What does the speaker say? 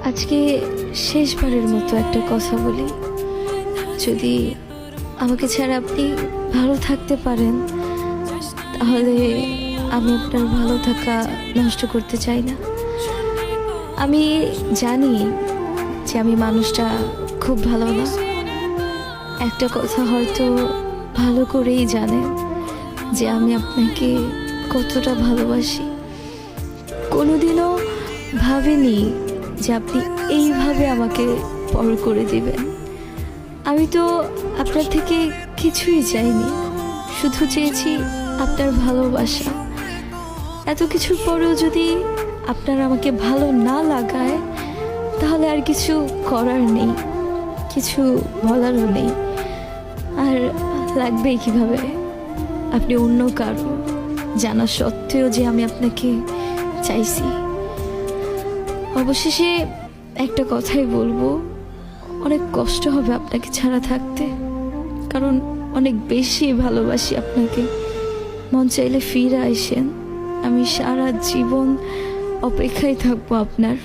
আজকে শেষবারের মতো একটা কথা বলি, যদি আমাকে ছাড়া আপনি ভালো থাকতে পারেন তাহলে আমি আপনার ভালো থাকা নষ্ট করতে চাই না। আমি জানি যে আমি মানুষটা খুব ভালো না, একটা কথা হয়তো ভালো করেই জানেন যে আমি আপনাকে কতটা ভালোবাসি। কোনোদিনও ভাবিনি যে আপনি এইভাবে আমাকে পর করে দিবেন। আমি তো আপনার থেকে কিছুই চাইনি, শুধু চেয়েছি আপনার ভালোবাসা। এত কিছুর পরেও যদি আপনার আমাকে ভালো না লাগায় তাহলে আর কিছু করার নেই, কিছু বলারও নেই। আর লাগবেই কিভাবে আপনি অন্য কারো জানা সত্ত্বেও যে আমি আপনাকে চাইছি। অবশেষে একটা কথাই বলবো, অনেক কষ্ট হবে আপনাকে ছাড়া থাকতে, কারণ অনেক বেশি ভালোবাসি আপনাকে। মন চাইলে ফিরে আসেন, আমি সারা জীবন অপেক্ষায় থাকবো আপনার।